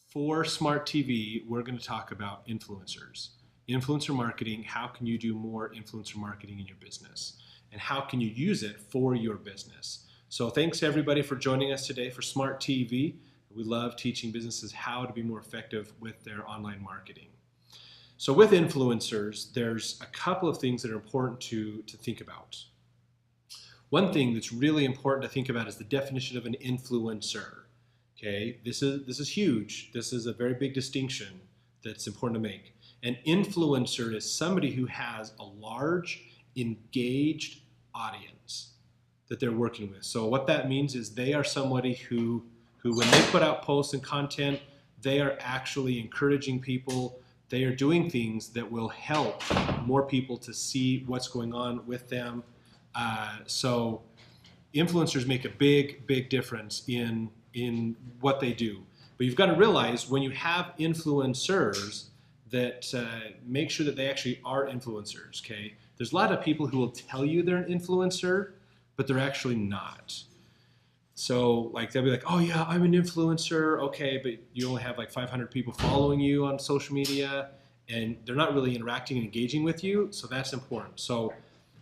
For Smart TV, we're going to talk about influencers. Influencer marketing, how can you do more influencer marketing in your business? And how can you use it for your business? So thanks everybody for joining us today for Smart TV. We love teaching businesses how to be more effective with their online marketing. So with influencers, there's a couple of things that are important to think about. One thing that's really important to think about is the definition of an influencer. Okay, this is huge. This is a very big distinction that's important to make. An influencer is somebody who has a large, engaged audience that they're working with. So what that means is they are somebody who when they put out posts and content, they are actually encouraging people. They are doing things that will help more people to see what's going on with them. So influencers make a big difference in what they do. But you've got to realize when you have influencers that make sure that they actually are influencers, okay? There's a lot of people who will tell you they're an influencer, but they're actually not. So like they'll be like, oh yeah, I'm an influencer, okay, but you only have like 500 people following you on social media and they're not really interacting and engaging with you, so that's important. So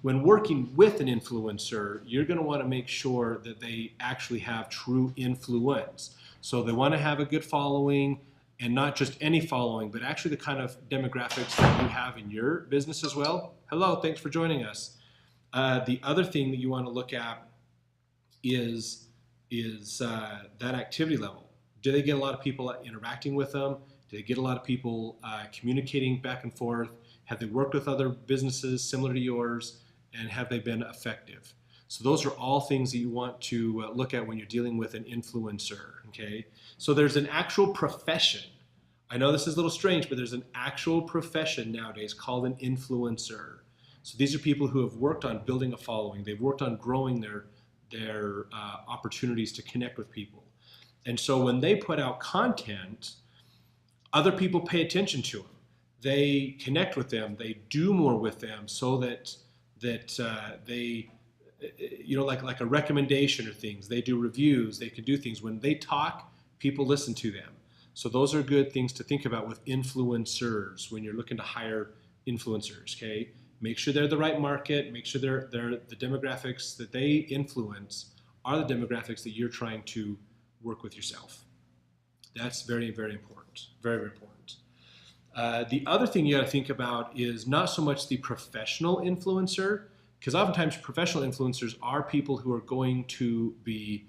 when working with an influencer, you're going to want to make sure that they actually have true influence. So they want to have a good following, and not just any following, but actually the kind of demographics that you have in your business as well. Hello, thanks for joining us. The other thing that you want to look at is that activity level. Do they get a lot of people interacting with them? Do they get a lot of people communicating back and forth? Have they worked with other businesses similar to yours? And have they been effective? So those are all things that you want to look at when you're dealing with an influencer, okay? So there's an actual profession. I know this is a little strange, but there's an actual profession nowadays called an influencer. So these are people who have worked on building a following. They've worked on growing their opportunities to connect with people. And so when they put out content, other people pay attention to them. They connect with them. They do more with them so that they, you know, like a recommendation or things. They do reviews. They can do things. When they talk, people listen to them. So those are good things to think about with influencers when you're looking to hire influencers, okay? Make sure they're the right market. Make sure they're the demographics that they influence are the demographics that you're trying to work with yourself. That's very important. Very important. The other thing you got to think about is not so much the professional influencer, because oftentimes professional influencers are people who are going to be,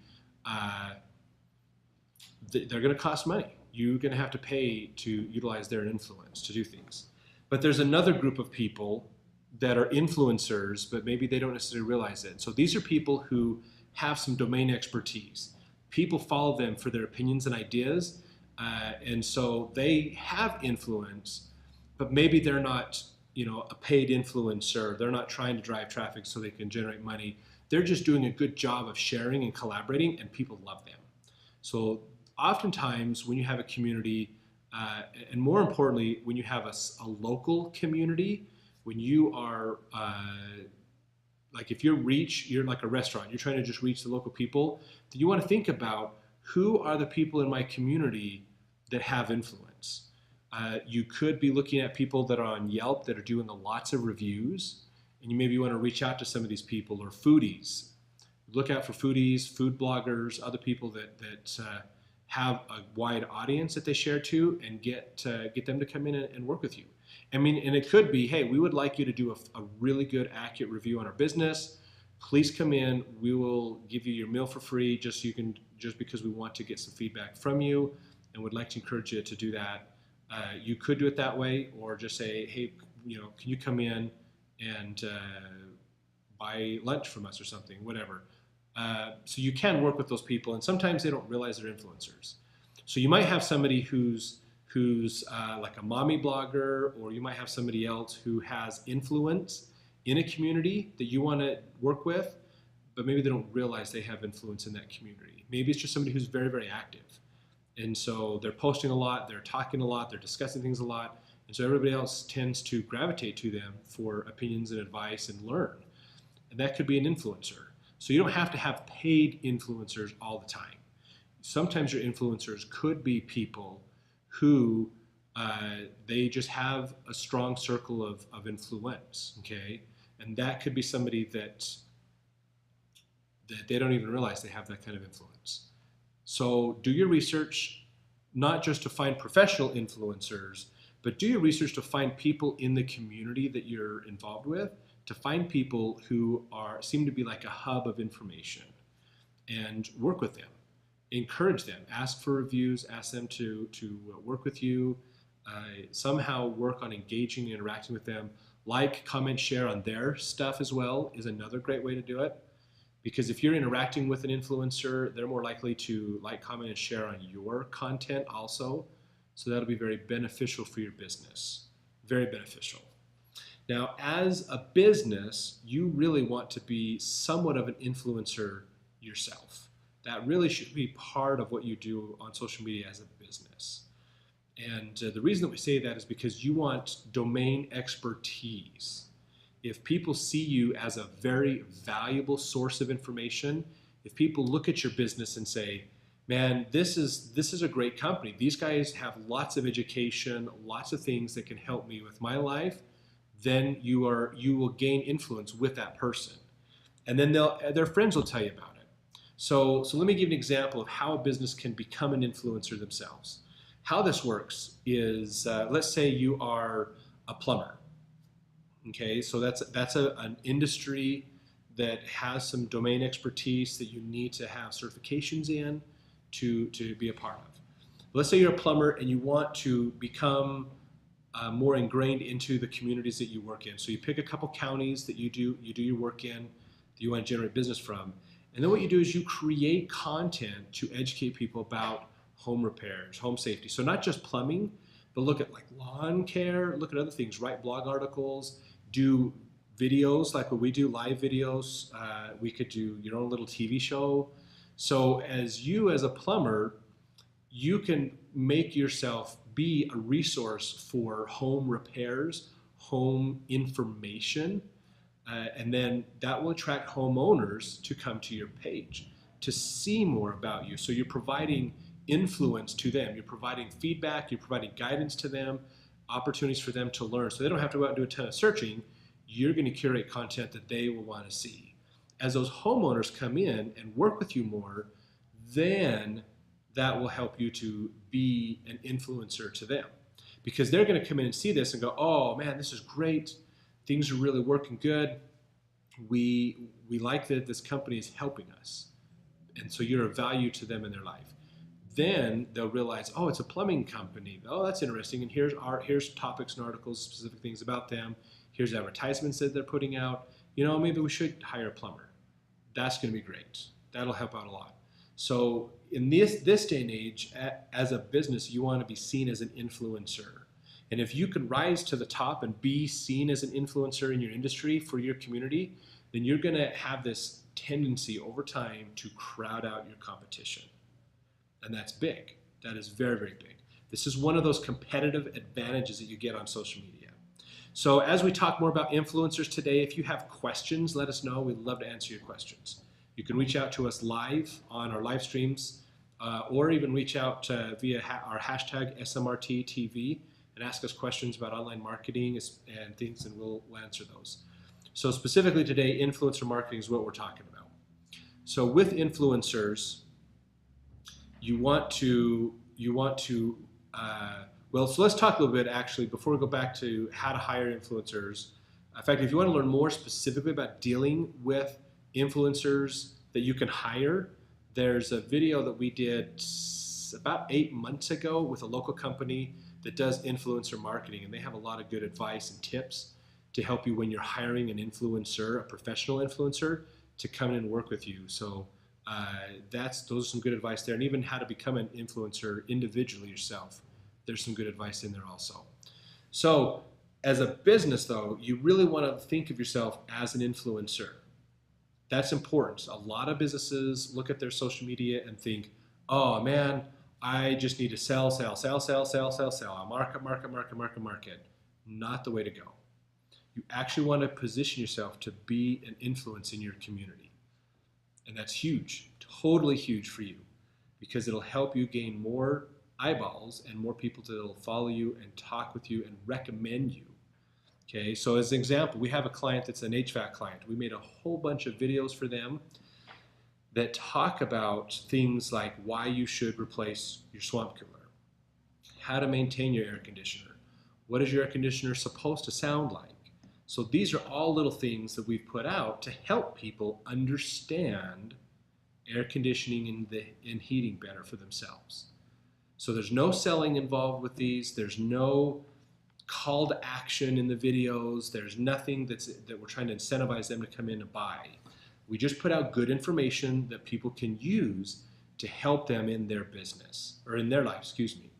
they're going to cost money. You're going to have to pay to utilize their influence to do things. But there's another group of people that are influencers, but maybe they don't necessarily realize it. So these are people who have some domain expertise. People follow them for their opinions and ideas. And so they have influence, but maybe they're not, you know, a paid influencer. They're not trying to drive traffic so they can generate money. They're just doing a good job of sharing and collaborating, and people love them. So oftentimes when you have a community, and more importantly, when you have a local community, when you are, like if you're like a restaurant, you're trying to just reach the local people, then you want to think about who are the people in my community that have influence. You could be looking at people that are on Yelp that are doing lots of reviews, and you maybe want to reach out to some of these people, or foodies. Look out for foodies, food bloggers, other people that have a wide audience that they share to, and get them to come in and work with you. I mean, and it could be, hey, we would like you to do a really good, accurate review on our business. Please come in. We will give you your meal for free, just because we want to get some feedback from you, and would like to encourage you to do that. You could do it that way, or just say, hey, you know, can you come in and buy lunch from us or something, whatever. So you can work with those people, and sometimes they don't realize they're influencers. So you might have somebody who's like a mommy blogger, or you might have somebody else who has influence in a community that you want to work with, but maybe they don't realize they have influence in that community. Maybe it's just somebody who's very active. And so they're posting a lot, they're talking a lot, they're discussing things a lot, and so everybody else tends to gravitate to them for opinions and advice and learn. And that could be an influencer. So you don't have to have paid influencers all the time. Sometimes your influencers could be people who they just have a strong circle of influence, okay? And that could be somebody that they don't even realize they have that kind of influence. So do your research, not just to find professional influencers, but do your research to find people in the community that you're involved with, to find people who seem to be like a hub of information, and work with them. Encourage them, ask for reviews, ask them to work with you, somehow work on engaging and interacting with them. Like, comment, share on their stuff as well is another great way to do it. Because if you're interacting with an influencer, they're more likely to like, comment, and share on your content also. So that'll be very beneficial for your business. Very beneficial. Now, as a business, you really want to be somewhat of an influencer yourself. That really should be part of what you do on social media as a business. And the reason that we say that is because you want domain expertise. If people see you as a very valuable source of information, if people look at your business and say, man, this is a great company. These guys have lots of education, lots of things that can help me with my life, then you will gain influence with that person. And then their friends will tell you about it. So let me give you an example of how a business can become an influencer themselves. How this works is, let's say you are a plumber. Okay, so that's an industry that has some domain expertise that you need to have certifications in to be a part of. Let's say you're a plumber and you want to become more ingrained into the communities that you work in. So you pick a couple counties that you do your work in, that you want to generate business from. And then what you do is you create content to educate people about home repairs, home safety. So not just plumbing, but look at like lawn care, look at other things, write blog articles, do videos like what we do, live videos. We could do your own little TV show. So as a plumber, you can make yourself be a resource for home repairs, home information, and then that will attract homeowners to come to your page to see more about you. So you're providing influence to them. You're providing feedback. You're providing guidance to them, opportunities for them to learn. So they don't have to go out and do a ton of searching. You're going to curate content that they will want to see. As those homeowners come in and work with you more, then that will help you to be an influencer to them. Because they're going to come in and see this and go, oh man, this is great. Things are really working good. We like that this company is helping us. And so you're of value to them in their life. Then they'll realize, oh, it's a plumbing company. Oh, that's interesting. And here's topics and articles, specific things about them. Here's advertisements that they're putting out. You know, maybe we should hire a plumber. That's going to be great. That'll help out a lot. So in this day and age, as a business, you want to be seen as an influencer. And if you can rise to the top and be seen as an influencer in your industry for your community, then you're going to have this tendency over time to crowd out your competition. And that's big. That is very, very big. This is one of those competitive advantages that you get on social media. So as we talk more about influencers today, if you have questions, let us know. We'd love to answer your questions. You can reach out to us live on our live streams, or even reach out via our hashtag SMRT TV and ask us questions about online marketing and things, and we'll answer those. So specifically today, influencer marketing is what we're talking about. So with influencers, well, so let's talk a little bit actually before we go back to how to hire influencers. In fact, if you want to learn more specifically about dealing with influencers that you can hire, there's a video that we did about 8 months ago with a local company that does influencer marketing, and they have a lot of good advice and tips to help you when you're hiring an influencer, a professional influencer, to come in and work with you. So those are some good advice there, and even how to become an influencer individually yourself. There's some good advice in there also. So as a business though, you really want to think of yourself as an influencer. That's important. A lot of businesses look at their social media and think, oh man, I just need to sell, market. Not the way to go. You actually want to position yourself to be an influence in your community. And that's huge, totally huge for you, because it'll help you gain more eyeballs and more people that will follow you and talk with you and recommend you. Okay, so as an example, we have a client that's an HVAC client. We made a whole bunch of videos for them that talk about things like why you should replace your swamp cooler, how to maintain your air conditioner, what is your air conditioner supposed to sound like. So these are all little things that we've put out to help people understand air conditioning and heating better for themselves. So there's no selling involved with these. There's no call to action in the videos. There's nothing that we're trying to incentivize them to come in and buy. We just put out good information that people can use to help them in their business, or in their life, excuse me.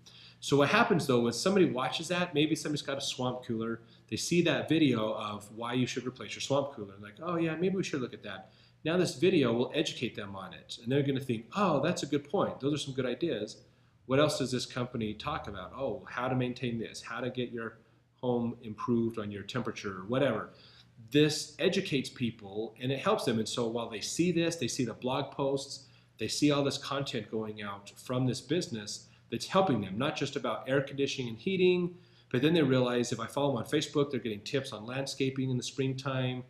So what happens though, when somebody watches that, maybe somebody's got a swamp cooler, they see that video of why you should replace your swamp cooler, and like, oh yeah, maybe we should look at that. Now this video will educate them on it, and they're gonna think, oh, that's a good point. Those are some good ideas. What else does this company talk about? Oh, how to maintain this, how to get your home improved on your temperature, or whatever. This educates people and it helps them. And so while they see this, they see the blog posts, they see all this content going out from this business that's helping them, not just about air conditioning and heating, but then they realize if I follow them on Facebook, they're getting tips on landscaping in the springtime.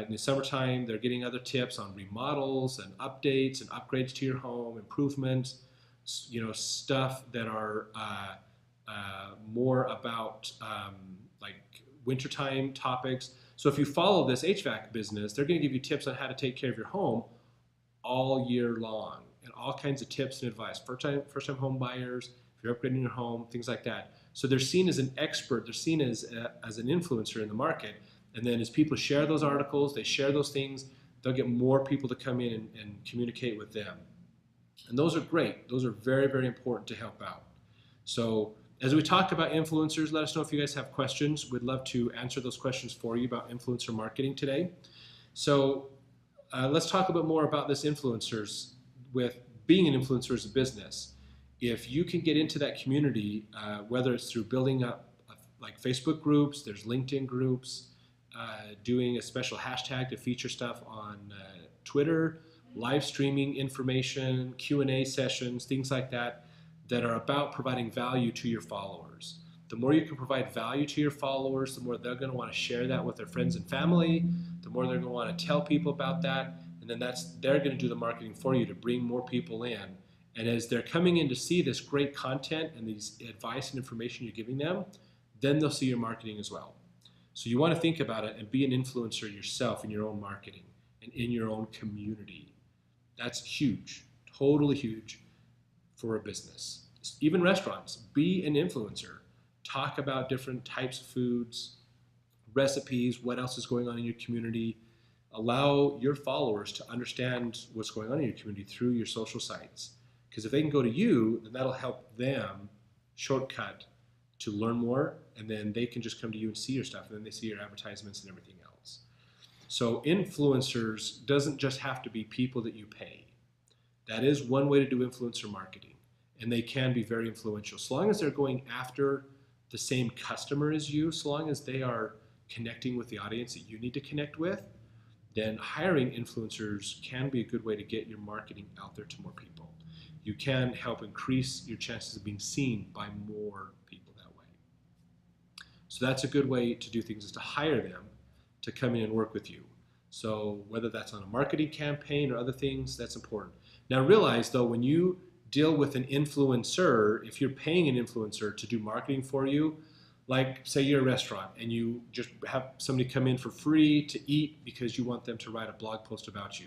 In the summertime, they're getting other tips on remodels and updates and upgrades to your home, improvements, you know, stuff that are more about like wintertime topics. So if you follow this HVAC business, they're going to give you tips on how to take care of your home all year long, and all kinds of tips and advice. First-time home buyers, if you're upgrading your home, things like that. So they're seen as an expert. They're seen as an influencer in the market. And then as people share those articles, they share those things, they'll get more people to come in and communicate with them. And those are great. Those are very, very important to help out. So as we talk about influencers, let us know if you guys have questions. We'd love to answer those questions for you about influencer marketing today. So let's talk a bit more about this influencers, with being an influencer as a business. If you can get into that community, whether it's through building up like Facebook groups, there's LinkedIn groups, doing a special hashtag to feature stuff on Twitter, live streaming information, Q&A sessions, things like that, that are about providing value to your followers. The more you can provide value to your followers, the more they're going to want to share that with their friends and family, the more they're going to want to tell people about that, and then they're going to do the marketing for you to bring more people in. And as they're coming in to see this great content and these advice and information you're giving them, then they'll see your marketing as well. So you want to think about it and be an influencer yourself in your own marketing and in your own community. That's huge, totally huge for a business. Even restaurants, be an influencer. Talk about different types of foods, recipes, what else is going on in your community. Allow your followers to understand what's going on in your community through your social sites. Because if they can go to you, then that'll help them shortcut to learn more, and then they can just come to you and see your stuff, and then they see your advertisements and everything else. So influencers doesn't just have to be people that you pay. That is one way to do influencer marketing, and they can be very influential. So long as they're going after the same customer as you, so long as they are connecting with the audience that you need to connect with, then hiring influencers can be a good way to get your marketing out there to more people. You can help increase your chances of being seen by more people that way. So that's a good way to do things, is to hire them to come in and work with you. So whether that's on a marketing campaign or other things, that's important. Now realize though, when you deal with an influencer, if you're paying an influencer to do marketing for you, like say you're a restaurant and you just have somebody come in for free to eat because you want them to write a blog post about you.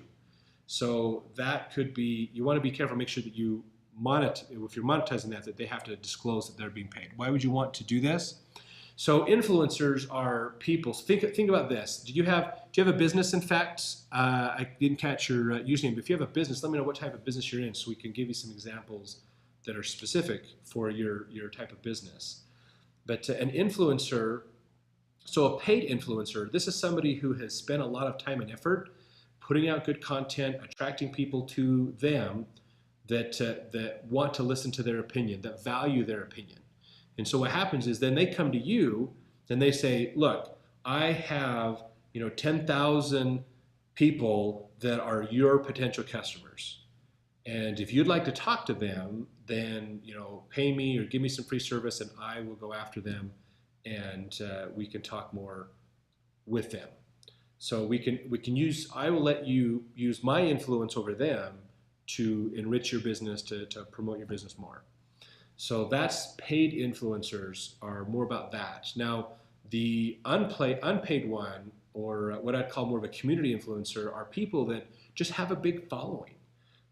So that could be, you want to be careful, make sure that you if you're monetizing that they have to disclose that they're being paid. Why would you want to do this? So influencers are people. Think about this. Do you have a business? In fact, I didn't catch your username, but if you have a business, let me know what type of business you're in so we can give you some examples that are specific for your type of business. But an influencer, so a paid influencer, this is somebody who has spent a lot of time and effort putting out good content, attracting people to them that want to listen to their opinion, that value their opinion. And so what happens is then they come to you and they say, look, I have 10,000 people that are your potential customers. And if you'd like to talk to them, then pay me or give me some free service, and I will go after them, and we can talk more with them. So we can use. I will let you use my influence over them to enrich your business, to promote your business more. So that's paid influencers are more about that. Now, the unpaid one, or what I'd call more of a community influencer, are people that just have a big following.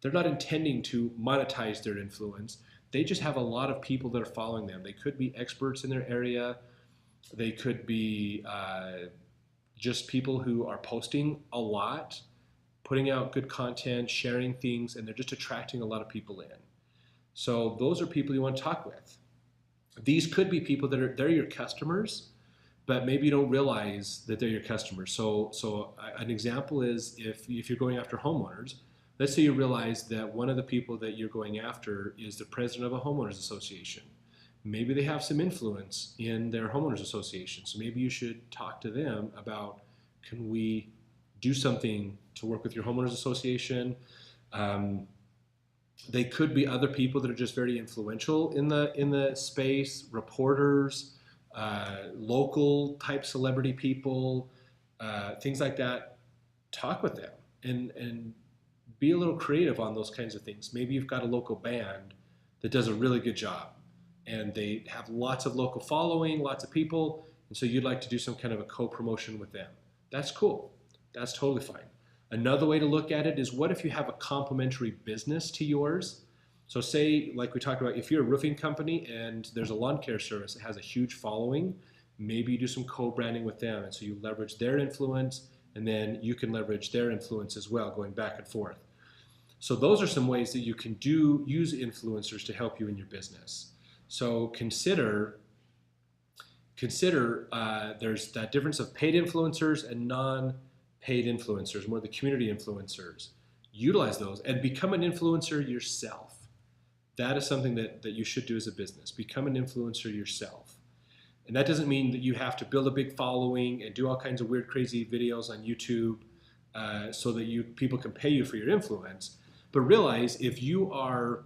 They're not intending to monetize their influence. They just have a lot of people that are following them. They could be experts in their area. They could be just people who are posting a lot, putting out good content, sharing things, and they're just attracting a lot of people in. So those are people you want to talk with. These could be people that they're your customers, but maybe you don't realize that they're your customers. So an example is if you're going after homeowners, let's say you realize that one of the people that you're going after is the president of a homeowners association. Maybe they have some influence in their homeowners association. So maybe you should talk to them about, can we do something to work with your homeowners association? They could be other people that are just very influential in the space, reporters, local type celebrity people, things like that. Talk with them and be a little creative on those kinds of things. Maybe you've got a local band that does a really good job, and they have lots of local following, lots of people, and so you'd like to do some kind of a co-promotion with them. That's cool. That's totally fine. Another way to look at it is, what if you have a complementary business to yours? So say, like we talked about, if you're a roofing company and there's a lawn care service that has a huge following, maybe you do some co-branding with them, and so you leverage their influence, and then you can leverage their influence as well, going back and forth. So those are some ways that you can use influencers to help you in your business. So consider there's that difference of paid influencers and non-paid influencers, more the community influencers. Utilize those and become an influencer yourself. That is something that you should do as a business. Become an influencer yourself. And that doesn't mean that you have to build a big following and do all kinds of weird, crazy videos on YouTube so that people can pay you for your influence. But realize, if you are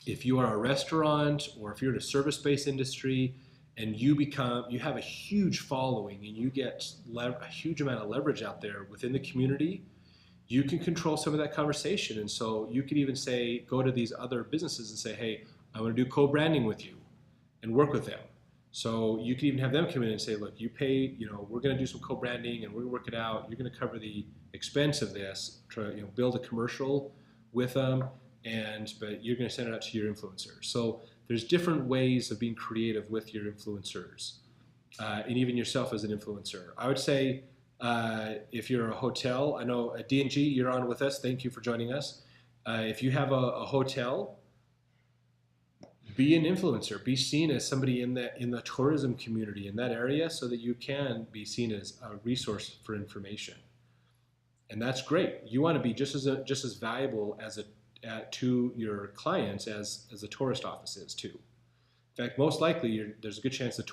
a restaurant, or if you're in a service-based industry, and you have a huge following and you get a huge amount of leverage out there within the community, you can control some of that conversation. And so you could even go to these other businesses and say, hey, I want to do co-branding with you and work with them. So you could even have them come in and say, look, you pay, we're going to do some co-branding and we're going to work it out. You're going to cover the expense of this, build a commercial with them, but you're going to send it out to your influencers. So there's different ways of being creative with your influencers, and even yourself as an influencer. I would say, if you're a hotel, I know D&G, you're on with us. Thank you for joining us. If you have a hotel, be an influencer. Be seen as somebody in the tourism community in that area, so that you can be seen as a resource for information. And that's great. You want to be just as valuable to your clients as the tourist office is too. In fact, most likely there's a good chance the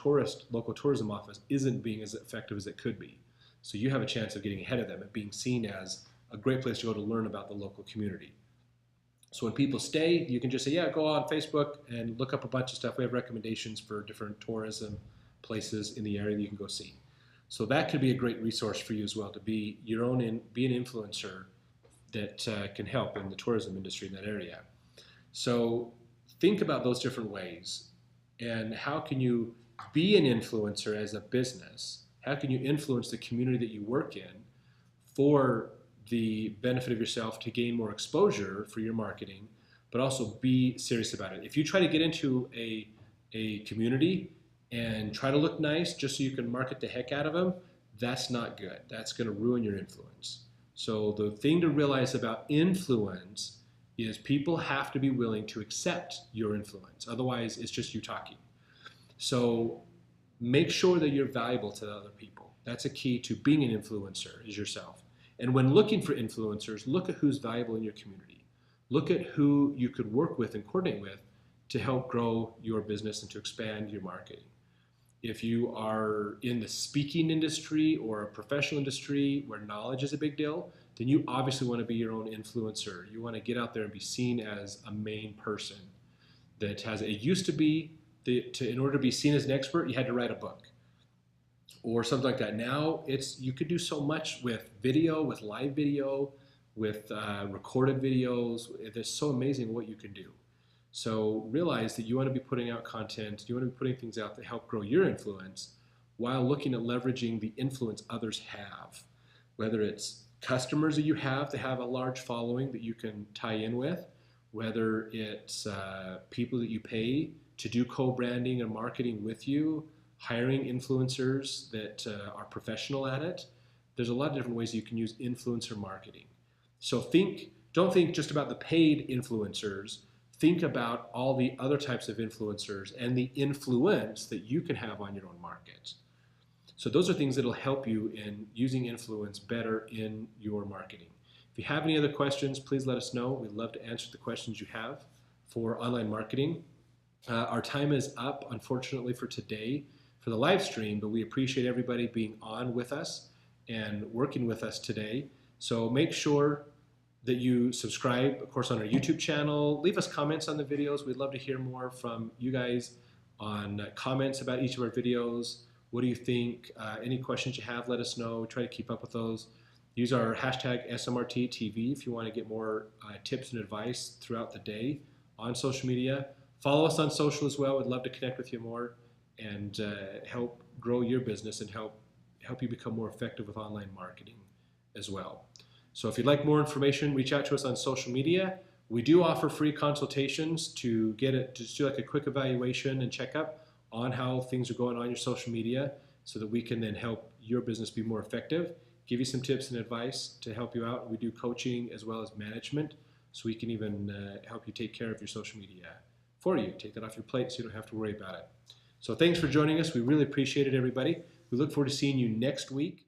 local tourism office isn't being as effective as it could be. So you have a chance of getting ahead of them and being seen as a great place to go to learn about the local community. So when people stay, you can just say, yeah, go on Facebook and look up a bunch of stuff. We have recommendations for different tourism places in the area that you can go see. So that could be a great resource for you as well, to be an influencer that can help in the tourism industry in that area. So think about those different ways, and how can you be an influencer as a business? How can you influence the community that you work in for the benefit of yourself, to gain more exposure for your marketing, but also be serious about it? If you try to get into a community and try to look nice just so you can market the heck out of them, that's not good. That's going to ruin your influence. So the thing to realize about influence is people have to be willing to accept your influence. Otherwise, it's just you talking. So make sure that you're valuable to other people. That's a key to being an influencer, is yourself. And when looking for influencers, look at who's valuable in your community. Look at who you could work with and coordinate with to help grow your business and to expand your marketing. If you are in the speaking industry or a professional industry where knowledge is a big deal, then you obviously want to be your own influencer. You want to get out there and be seen as a main person that has, it used to be that in order to be seen as an expert, you had to write a book or something like that. Now you could do so much with video, with live video, with recorded videos. It's so amazing what you can do. So realize that you want to be putting out content, you want to be putting things out that help grow your influence while looking at leveraging the influence others have, whether it's customers that you have a large following that you can tie in with, whether it's people that you pay to do co-branding and marketing with you, hiring influencers that are professional at it. There's a lot of different ways you can use influencer marketing. So don't think just about the paid influencers. Think about all the other types of influencers and the influence that you can have on your own market. So those are things that will help you in using influence better in your marketing. If you have any other questions, please let us know. We'd love to answer the questions you have for online marketing. Our time is up, unfortunately, for today for the live stream, but we appreciate everybody being on with us and working with us today. So make sure that you subscribe, of course, on our YouTube channel. Leave us comments on the videos. We'd love to hear more from you guys on comments about each of our videos. What do you think? Any questions you have, let us know. We try to keep up with those. Use our hashtag SMRT TV if you want to get more tips and advice throughout the day on social media. Follow us on social as well. We'd love to connect with you more and help grow your business and help you become more effective with online marketing as well. So if you'd like more information, reach out to us on social media. We do offer free consultations to just do like a quick evaluation and checkup on how things are going on your social media so that we can then help your business be more effective, give you some tips and advice to help you out. We do coaching as well as management, so we can even help you take care of your social media for you. Take that off your plate so you don't have to worry about it. So thanks for joining us. We really appreciate it, everybody. We look forward to seeing you next week.